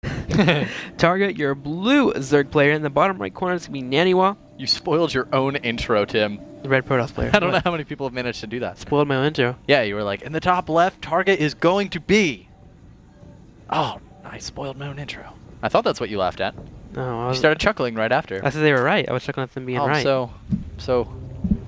Targa, your blue Zerg player. In the bottom right corner, it's going to be NaNiwa. You spoiled your own intro, Tim. The red Protoss player. I don't know how many people have managed to do that. Spoiled my own intro. Yeah, you were like, in the top left, Targa is going to be. Oh, I spoiled my own intro. I thought that's what you laughed at. No, You started chuckling right after. I said they were right. I was chuckling at them being right. So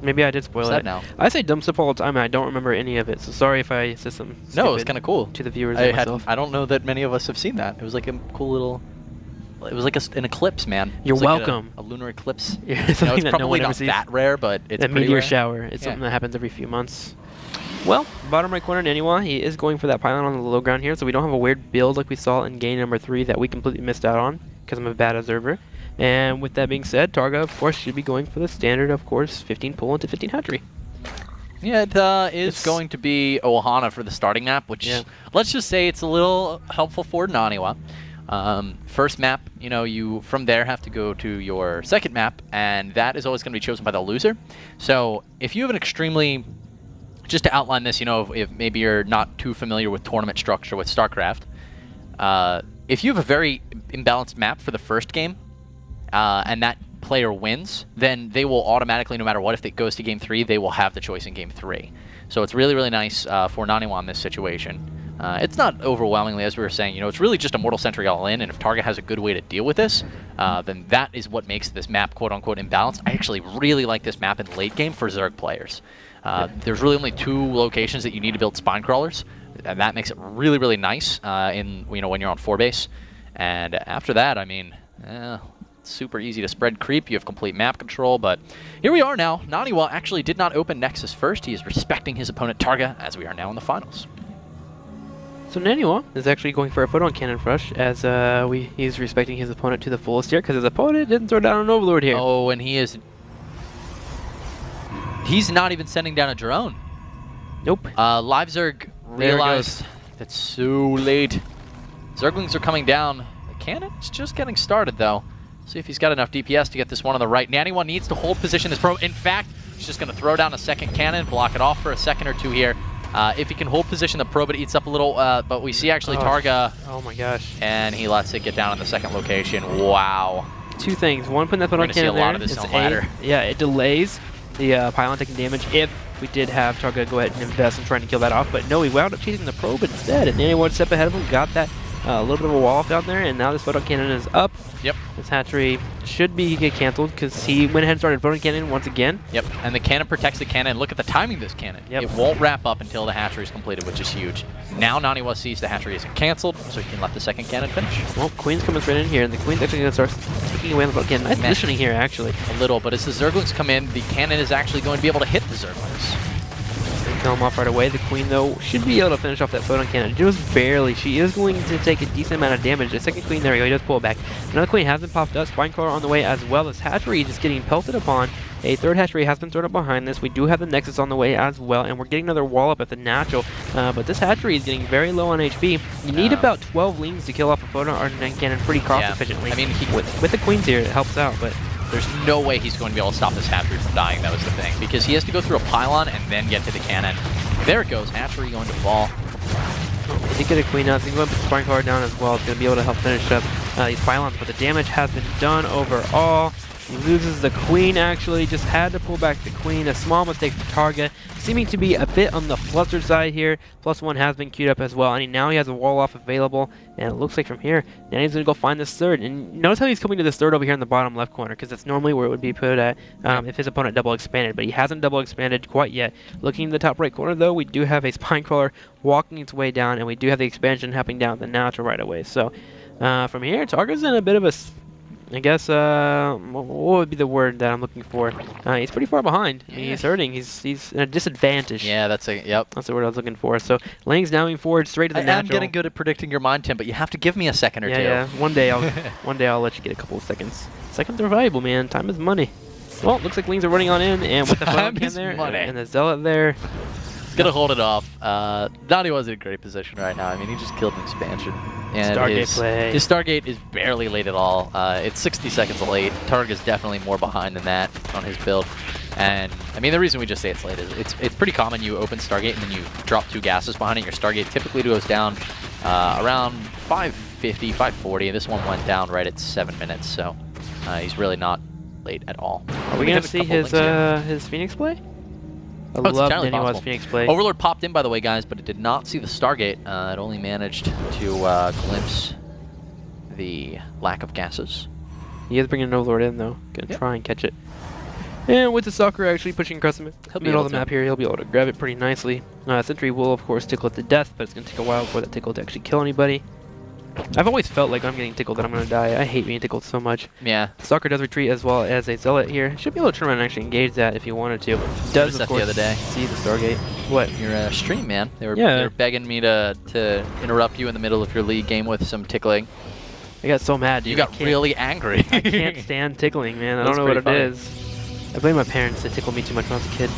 maybe I did spoil it. Now. I say dumb stuff all the time, and I don't remember any of it. So sorry if I said some. No, it was kind of cool to the viewers. I don't know that many of us have seen that. It was like a cool little. It was like an eclipse, man. You're like welcome. A lunar eclipse. Yeah, it's that probably no not that rare, but it's a pretty meteor rare. shower. It's something that happens every few months. Well, bottom right corner, NaNiwa, he is going for that pylon on the low ground here, so we don't have a weird build like we saw in game number 3 that we completely missed out on because I'm a bad observer. And with that being said, Targa, of course, should be going for the standard, of course, 15 pull into 15 hatchery. Yeah, it is going to be Ohana for the starting map, which let's just say it's a little helpful for NaNiwa. First map, you from there have to go to your second map, and that is always going to be chosen by the loser. So if you have an extremely, just to outline this, if maybe you're not too familiar with tournament structure with Starcraft, if you have a very imbalanced map for the first game, and that player wins, then they will automatically, no matter what, if it goes to game 3, they will have the choice in game 3. So it's really, really nice for NaNiwa in this situation. It's not overwhelmingly, as we were saying, it's really just a Mortal Sentry all in, and if Targa has a good way to deal with this, then that is what makes this map quote-unquote imbalanced. I actually really like this map in late game for Zerg players. There's really only 2 locations that you need to build spine crawlers, and that makes it really, really nice when you're on 4 base. And after that, I mean, it's super easy to spread creep. You have complete map control, but here we are now. NaNiwa actually did not open Nexus first. He is respecting his opponent Targa, as we are now in the finals. So NaNiwa is actually going for a photon cannon rush, as he's respecting his opponent to the fullest here, because his opponent didn't throw down an Overlord here. Oh, and he's not even sending down a drone. Nope. Live Zerg realized that's so late. Zerglings are coming down. The cannon's just getting started, though. See if he's got enough DPS to get this one on the right. NaNiwa needs to hold position as pro. In fact, he's just going to throw down a second cannon, block it off for a second or 2 here. If he can hold position, the Probit eats up a little, but we see actually Targa. Oh my gosh. And he lets it get down in the second location. Wow. 2 things. One, putting that photon cannon there. We're going to see a lot of this on ladder. Yeah, it delays the pylon taking damage if we did have Targa go ahead and invest in trying to kill that off. But no, we wound up chasing the Probit instead. And NaNiwa 1 step ahead of him, got that little bit of a wall off down there, and now this photon cannon is up. Yep. This hatchery should get canceled because he went ahead and started photon cannon once again. Yep, and the cannon protects the cannon. Look at the timing of this cannon. Yep. It won't wrap up until the hatchery is completed, which is huge. Now NaNiwa sees the hatchery isn't canceled, so he can let the second cannon finish. Well, Queen's coming straight in here, and the Queen's actually going to start taking away the photon cannon. Nice positioning here, actually. A little, but as the Zerglings come in, the cannon is actually going to be able to hit the Zerglings. Kill him off right away. The Queen, though, should be able to finish off that photon cannon. Just barely. She is going to take a decent amount of damage. The second Queen, there we go. He does pull it back. Another Queen has been popped up. Spine Crawler on the way, as well as hatchery just getting pelted upon. A third hatchery has been thrown up behind this. We do have the Nexus on the way as well, and we're getting another wall up at the natural. But this hatchery is getting very low on HP. You need about 12 leans to kill off a photon cannon pretty cost efficiently. I mean, with the Queens here, it helps out, but there's no way he's going to be able to stop this hatchery from dying. That was the thing, because he has to go through a pylon and then get to the cannon. There it goes, hatchery going to fall. He did get a Queen out, so he's going to put the Spine Crawler down as well. It's going to be able to help finish up these pylons, but the damage has been done overall. He loses the Queen, actually. Just had to pull back the Queen. A small mistake for Targa. Seeming to be a bit on the flustered side here. +1 has been queued up as well. And now he has a wall off available. And it looks like from here, now he's going to go find this third. And notice how he's coming to this third over here in the bottom left corner, because that's normally where it would be put at if his opponent double expanded. But he hasn't double expanded quite yet. Looking in the top right corner, though, we do have a Spine Crawler walking its way down. And we do have the expansion happening down the natural right away. So from here, Targa's in a bit of a... I guess, what would be the word that I'm looking for? He's pretty far behind. Yeah. He's hurting. He's in a disadvantage. Yeah, that's the word I was looking for. So, Lang's now moving forward straight to the natural. I'm getting good at predicting your mind, Tim, but you have to give me a second or two. Yeah, one day I'll let you get a couple of seconds. Seconds are valuable, man. Time is money. Well, looks like Lings are running on in, and with the photon can there, and the Zealot there. He's gonna hold it off. NaNiwa's in a great position right now. I mean, he just killed an expansion. And his Stargate is barely late at all. It's 60 seconds late. Targa's definitely more behind than that on his build. And I mean, the reason we just say it's late is it's pretty common you open Stargate and then you drop 2 gases behind it. Your Stargate typically goes down around 5 550, 540. This one went down right at 7 minutes, so he's really not late at all. Are we going to see his Phoenix play? I love NaNiwa's Phoenix play. Overlord popped in, by the way, guys, but it did not see the Stargate. It only managed to glimpse the lack of gases. He is bringing an Overlord in, though. Gonna try and catch it. And with the Stalker actually pushing across the middle of the map here, he'll be able to grab it pretty nicely. Sentry will, of course, tickle it to death, but it's going to take a while for that tickle to actually kill anybody. I've always felt like I'm getting tickled that I'm going to die. I hate being tickled so much. Yeah. Stalker does retreat as well as a Zealot here. Should be able to turn around and actually engage that if you wanted to. Does, of course, the other day. See the Stargate. What? Your stream, man. They were begging me to interrupt you in the middle of your league game with some tickling. I got so mad, dude. You got really angry. I can't stand tickling, man. I don't know what it is. I blame my parents. They tickled me too much when I was a kid.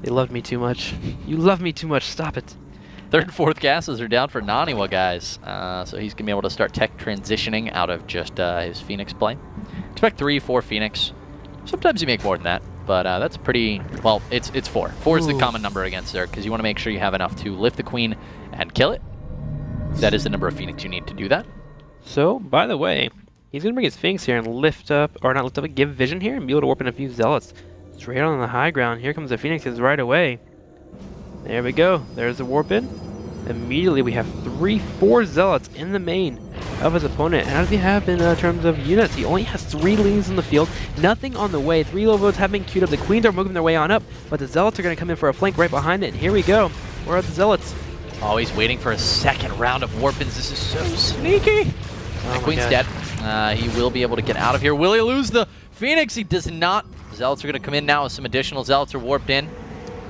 They loved me too much. You love me too much. Stop it. Third and fourth gases are down for NaNiwa, guys. So he's going to be able to start tech transitioning out of just his Phoenix play. Expect 3, 4 Phoenix. Sometimes you make more than that, but that's pretty... Well, it's 4. 4 is the common number against there, because you want to make sure you have enough to lift the Queen and kill it. That is the number of Phoenix you need to do that. So, by the way, he's going to bring his Phoenix here and lift up, or not lift up, give vision here and be able to warp in a few Zealots. Straight on the high ground. Here comes the Phoenixes right away. There we go. There's the warp in. Immediately we have 3, 4 Zealots in the main of his opponent. How does he have in terms of units? He only has 3 leans in the field. Nothing on the way. 3 low votes have been queued up. The Queens are moving their way on up, but the Zealots are going to come in for a flank right behind it. And here we go. Where are the Zealots? Oh, he's waiting for a second round of warp-ins. This is so sneaky. The Queen's dead. He will be able to get out of here. Will he lose the Phoenix? He does not. Zealots are going to come in now as some additional Zealots are warped in.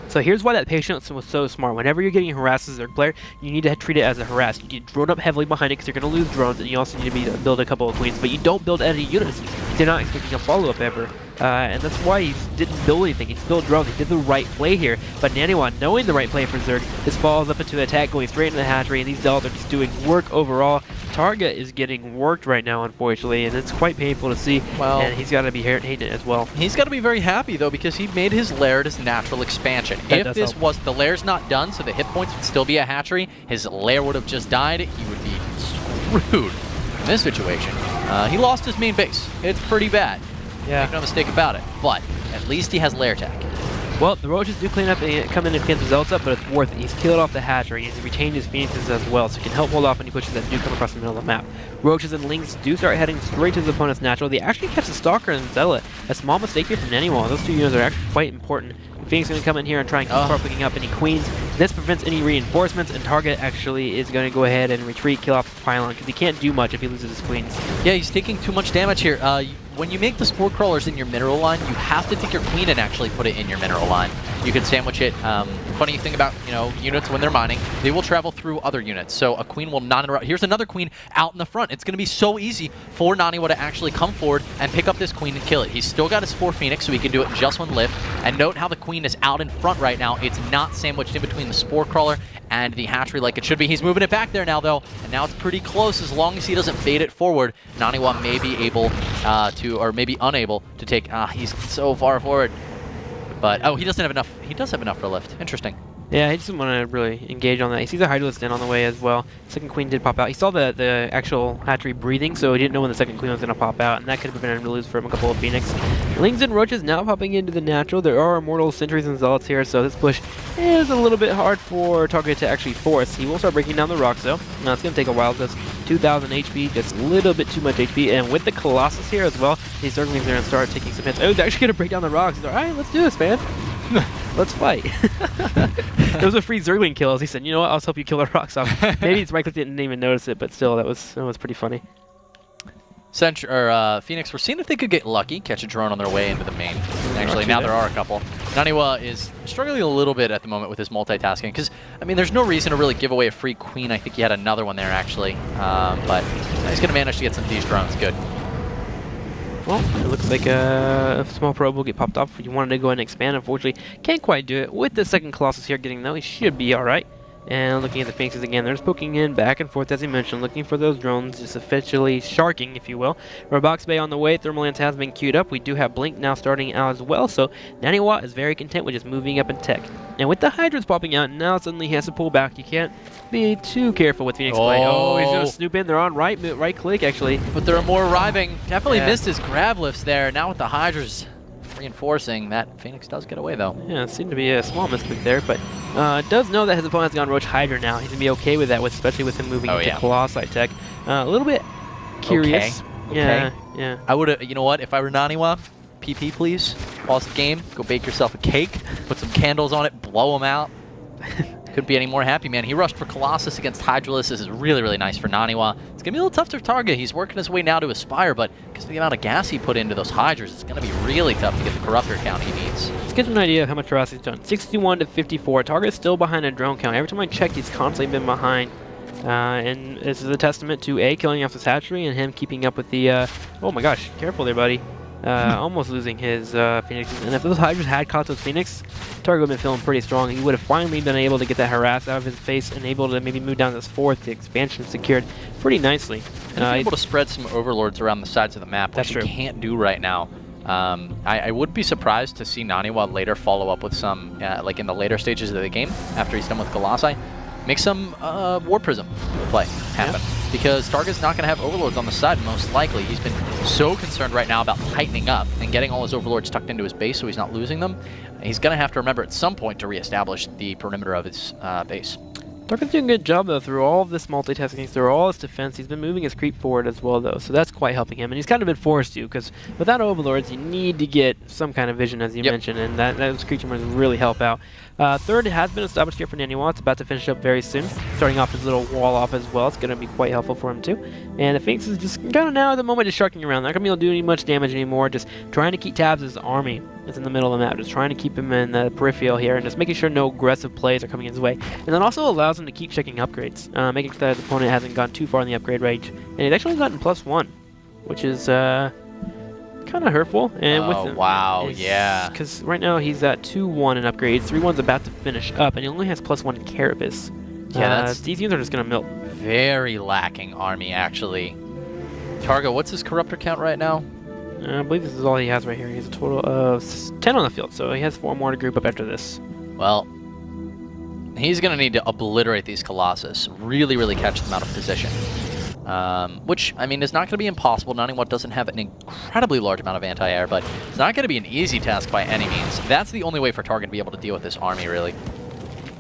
So here's why that patience was so smart. Whenever you're getting harassed as a Zerg player, you need to treat it as a harass. You need to drone up heavily behind it because you're going to lose drones, and you also need to build a couple of Queens. But you don't build any units. They're not expecting a follow-up ever. And that's why he didn't build anything. He just built drones. He did the right play here. But NaNiwa, knowing the right play for Zerg, just follows up into the attack, going straight into the hatchery, and these Zealots are just doing work overall. Targa is getting worked right now, unfortunately, and it's quite painful to see. Well, and he's got to be hating it as well. He's got to be very happy, though, because he made his lair his natural expansion. If this was, the lair's not done, so the hit points would still be a hatchery, his lair would have just died, he would be screwed in this situation. He lost his main base. It's pretty bad. Yeah. Make no mistake about it. But at least he has lair tech. Well, the Roaches do clean up and come in and clean the Zealots up, but it's worth it. He's killed off the hatchery. He's retained his Phoenixes as well, so he can help hold off any pushes that do come across the middle of the map. Roaches and Lings do start heading straight to his opponent's natural. They actually catch the Stalker and Zealot. A small mistake here from NaNiwa. Those 2 units are actually quite important. Phoenix is going to come in here and try and keep picking up any Queens. This prevents any reinforcements, and Targa actually is going to go ahead and retreat, kill off the pylon, because he can't do much if he loses his Queens. Yeah, he's taking too much damage here. When you make the Spore Crawlers in your mineral line, you have to take your Queen and actually put it in your mineral line. You can sandwich it. Funny thing about units when they're mining, they will travel through other units. So a Queen will not interrupt. Here's another Queen out in the front. It's going to be so easy for NaNiwa to actually come forward and pick up this Queen and kill it. He's still got his 4 Phoenix, so he can do it in just 1 lift. And note how the Queen is out in front right now. It's not sandwiched in between the Spore Crawler and the hatchery like it should be. He's moving it back there now, though, and now it's pretty close. As long as he doesn't bait it forward, NaNiwa may be able to, or maybe unable to take. He's so far forward. But, oh, he doesn't have enough. He does have enough for a lift. Interesting. Yeah, he doesn't want to really engage on that. He sees a Hydralisk in on the way as well. Second Queen did pop out. He saw the actual hatchery breathing, so he didn't know when the second Queen was going to pop out, and that could have prevented him to lose from a couple of Phoenix. Lings and Roaches now popping into the natural. There are Immortal Sentries and Zealots here, so this push is a little bit hard for Targa to actually force. He will start breaking down the rocks, though. Now, it's going to take a while. Just 2,000 HP, just a little bit too much HP, and with the Colossus here as well, these Zerglings are going to start taking some hits. Oh, he's actually going to break down the rocks. He's like, all right, let's do this, man. Let's fight. Those were free Zergling kills. He said, you know what, I'll help you kill the rocks off. Maybe his right-click didn't even notice it, but still, that was pretty funny. Phoenix were seeing if they could get lucky, catch a drone on their way into the main. Actually, now there are a couple. NaNiwa is struggling a little bit at the moment with his multitasking, because, I mean, there's no reason to really give away a free Queen. I think he had another one there, actually. But he's going to manage to get some of these drones. Good. Well, it looks like a small probe will get popped off. If you wanted to go ahead and expand, unfortunately, can't quite do it. With the second Colossus here getting, though, he should be alright. And looking at the Phoenixes again, they're just poking in back and forth, as you mentioned, looking for those drones, just officially sharking, if you will. Robox Bay on the way, Thermal Lance has been queued up. We do have Blink now starting out as well, so NaNiwa is very content with just moving up in tech. And with the Hydras popping out, now suddenly he has to pull back. You can't be too careful with Phoenix Blade. Oh, he's going to snoop in. They're on right click, actually. But there are more arriving. Definitely missed his grab lifts there. Now with the Hydras reinforcing, that Phoenix does get away, though. Yeah, it seemed to be a small misclick there, but does know that his opponent has gone Roach Hydra now. He's going to be okay with that, especially with him moving into Colossi tech. A little bit curious. Okay. Yeah. I would have, you know what, if I were NaNiwa, PP please, pause the game, go bake yourself a cake, put some candles on it, blow them out. Couldn't be any more happy, man. He rushed for Colossus against Hydralisk. This is really, really nice for NaNiwa. It's going to be a little tough for Targa. He's working his way now to Aspire, but because of the amount of gas he put into those Hydras, it's going to be really tough to get the Corruptor count he needs. Let's get an idea of how much Ross he's done. 61 to 54. Targa is still behind a drone count. Every time I check, he's constantly been behind. And this is a testament to A, killing off this hatchery, and him keeping up with the, oh my gosh, careful there, buddy. Almost losing his Phoenixes. And if those Hydras had caught those Phoenix, Targa would have been feeling pretty strong. He would have finally been able to get that harass out of his face and able to maybe move down this fourth. The expansion secured pretty nicely. He's able to spread some overlords around the sides of the map, which he can't do right now. I would be surprised to see NaNiwa later follow up with some, like in the later stages of the game, after he's done with Colossi, make some War Prism play happen. Because Targa's not going to have overlords on the side, most likely. He's been so concerned right now about tightening up and getting all his overlords tucked into his base so he's not losing them. He's going to have to remember at some point to reestablish the perimeter of his base. Targa's doing a good job, though, through all of this multitasking, through all his defense. He's been moving his creep forward as well, though, so that's quite helping him. And he's kind of been forced to, because without overlords, you need to get some kind of vision, as you mentioned, and those creature murders really help out. Third has been established here for NaNiwa. It's about to finish up very soon, starting off his little wall off as well. It's going to be quite helpful for him, too. And the Phoenix is just kind of now at the moment just sharking around. Not going to be able to do any much damage anymore, just trying to keep tabs as the army is in the middle of the map, just trying to keep him in the peripheral here and just making sure no aggressive plays are coming his way. And that also allows him to keep checking upgrades, making sure that his opponent hasn't gone too far in the upgrade range. And he's actually gotten +1, which is kind of hurtful. And wow, yeah. Because right now he's at 2-1 in upgrades, 3-1's about to finish up, and he only has +1 in Carapace. Yeah, these units are just going to milk. Very lacking army, actually. Targa, what's his Corruptor count right now? I believe this is all he has right here. He has a total of 10 on the field, so he has 4 more to group up after this. Well, he's going to need to obliterate these Colossus, really, really catch them out of position. Which, I mean, is not going to be impossible. NaNiwa doesn't have an incredibly large amount of anti-air, but it's not going to be an easy task by any means. That's the only way for Targa to be able to deal with this army, really.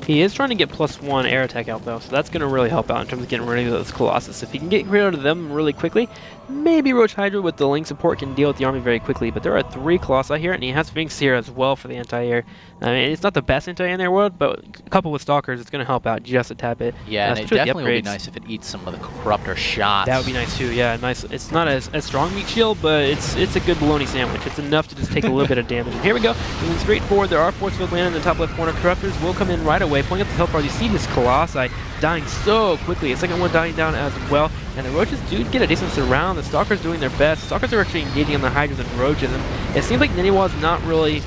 He is trying to get +1 air attack out, though, so that's going to really help out in terms of getting rid of those Colossus. If he can get rid of them really quickly, maybe Roach Hydra with the Link support can deal with the army very quickly, but there are 3 Colossi here, and he has Sphinx here as well for the anti-air. I mean, it's not the best anti-air in their world, but coupled with Stalkers, it's going to help out just a tad bit. Yeah, and it definitely would be nice if it eats some of the Corruptor shots. That would be nice, too, yeah. Nice. It's not as strong meat shield, but it's a good bologna sandwich. It's enough to just take a little bit of damage. And here we go. Moving straight forward, there are force field land in the top left corner. Corruptors will come in right away, pulling up the health bar. You see this Colossi dying so quickly. A second one dying down as well. And the Roaches do get a decent surround. The Stalkers doing their best. Stalkers are actually engaging on the Hydras and Roaches. And it seems like NaNiwa is not really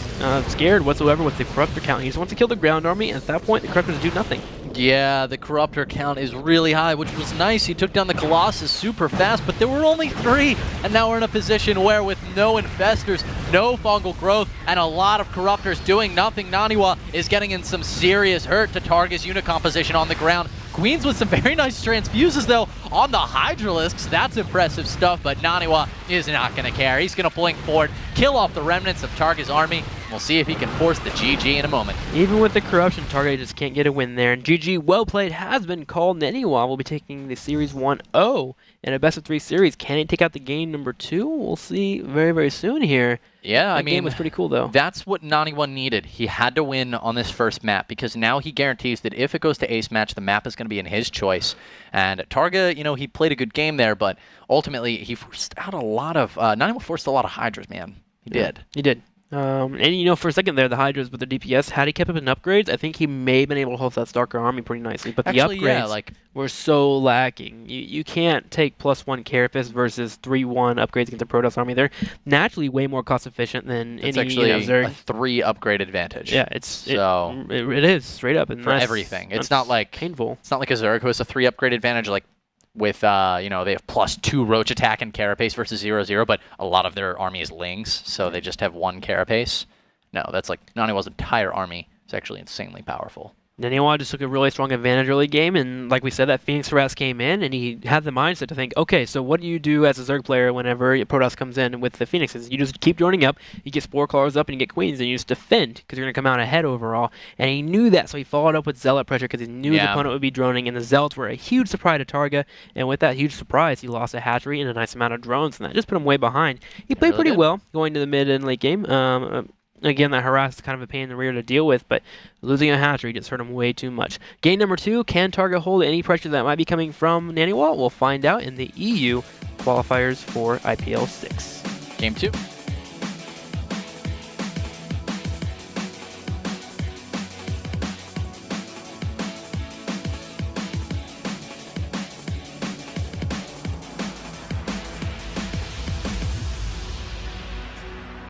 scared whatsoever with the Corruptor count. He just wants to kill the ground army, and at that point, the Corruptors do nothing. Yeah, the Corruptor count is really high, which was nice. He took down the Colossus super fast, but there were only 3. And now we're in a position where with no Infestors, no fungal growth, and a lot of Corruptors doing nothing, NaNiwa is getting in some serious hurt to Targa's unit composition on the ground. Queens with some very nice transfuses, though, on the Hydralisks. That's impressive stuff, but NaNiwa is not going to care. He's going to blink forward, kill off the remnants of Targa's army. We'll see if he can force the GG in a moment. Even with the corruption, Targa just can't get a win there. And GG, well played, has been called. NaNiwa will be taking the Series 1-0 in a best-of-3 series. Can he take out the game number 2? We'll see very, very soon here. Yeah, I mean, game was pretty cool, though. That's what NaNiwa needed. He had to win on this first map because now he guarantees that if it goes to ace match, the map is going to be in his choice. And Targa, you know, he played a good game there, but ultimately he forced out a lot of NaNiwa forced a lot of Hydras, man. He did. He did. And you know, for a second there, the Hydras with their DPS, had he kept up in upgrades, I think he may have been able to hold that Starker army pretty nicely. But Actually, the upgrades yeah, like were so lacking. You can't take +1 Carapace versus 3-1 upgrades against the Protoss army. They're naturally way more cost efficient than it's any actually Zerg. a 3 upgrade advantage. Yeah, it is straight up and for everything. It's not like painful. It's not like a Zerg who has a 3 upgrade advantage, like with you know, they have +2 Roach attack and Carapace versus 0/0, but a lot of their army is Lings, so they just have 1 Carapace. No, that's like NaNiwa's entire army is actually insanely powerful. NaNiwa just took a really strong advantage early game, and like we said, that Phoenix harass came in, and he had the mindset to think, okay, so what do you do as a Zerg player whenever Protoss comes in with the Phoenixes? You just keep joining up, you get Spore Claws up, and you get Queens, and you just defend, because you're going to come out ahead overall. And he knew that, so he followed up with Zealot pressure, because he knew his opponent would be droning, and the Zealots were a huge surprise to Targa, and with that huge surprise, he lost a hatchery and a nice amount of drones, and that just put him way behind. He played pretty well going to the mid and late game. Again, that harass is kind of a pain in the rear to deal with, but losing a hatchery just hurt him way too much. Game number 2, can Targa hold any pressure that might be coming from NaNiwa? We'll find out in the EU qualifiers for IPL 6. Game 2.